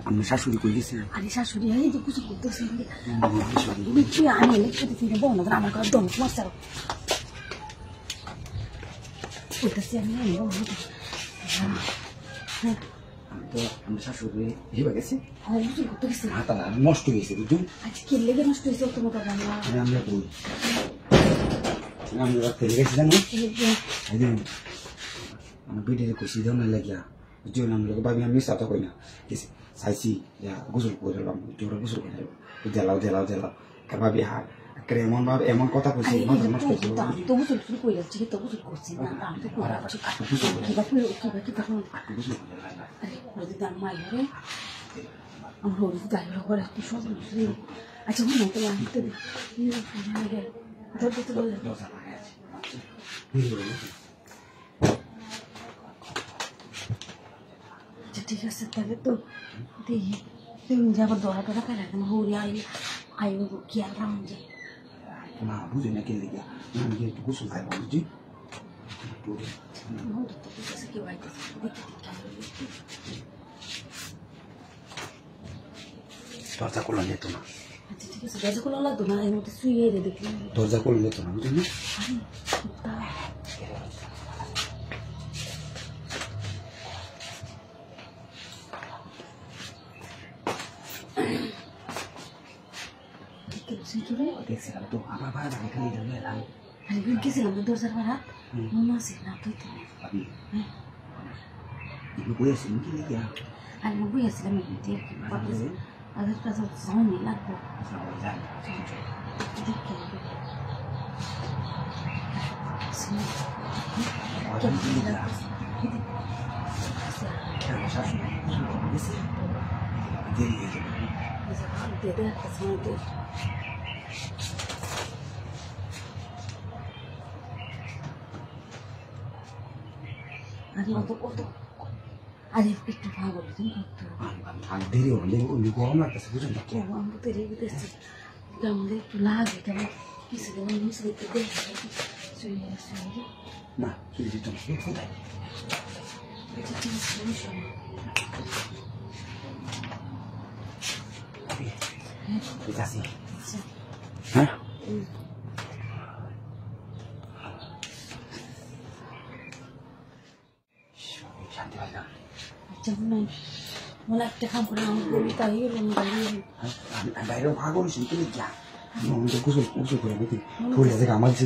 আমি শাশুড়ি কই গেছে আরে শাশুড়ি এই তো কিছু করতেছে আমি খেতে বন্ধ আমার ঘর দম মশা করতেছি আমি তো আমি শাশুড়ি হিবা গেছে করতেছি নষ্ট হয়েছে বুঝুন আজকে কি লেগে নষ্ট হয়েছে তোমার কথা আমরা কই আমি রাতে গেছি জানো আমার বেডে কইছি দাও না লাগিয়া বুঝুন আমি লোক ভাবি আমি সাথে কই না সাইসি গোসল করে এলাম জোরে গোসল করে জ্বালাও জ্বালাও জ্বালাও ভাবি হার এমন ভাবে এমন কথা কইছি তবু চল শুরু করে যাচ্ছি তবু চল করছি না আমি তো করে যাচ্ছি আমার হরি যাই করে একটু সব আচ্ছা মনে হয় তোমার আচ্ছা ঠিক আছে তাহলে তো দেখি তুমি যে আবার দরা টরা খাই রাখেন হরি আইব কি আর রাম যায় না বুঝি না কে লেগে আমি একটু গোসল খাইব বুঝি দরজা খোলা যেত না আচ্ছা ঠিক আছে দরজা খোলা লাগতো না এর মধ্যে শুয়ে দেখলাম দরজা খোলা যেত না বুঝলি দেখছিলাম তো আমার ভাই ভাই খালি এলাম গেছিলাম দরজার ভাড়া মনে আছে না তুই তো বই আছে কি লিখা আর বই আসছিলাম আধার কাছে সামনে লাগবো আরে অত কত আরে একটু ভালো তুমি দেরি হলে গরম লাগতেছে বুঝুন না আমি তো রেগে দিচ্ছি কেমন একটু লাগে কেমন কিছু কেমন মিশে একটু দেখে শুয়ে শুয়ে না শুয়ে যেত না কোথায় ঠিক আছে হ্যাঁ শান্তি পাইলাম আচ্ছা মনে একটা কাম করে আমি বলি তাই বাইরে ভাগ করেছি তুমি যা আমি গোসল গোসল করে দেখি ফুল থেকে আমার যে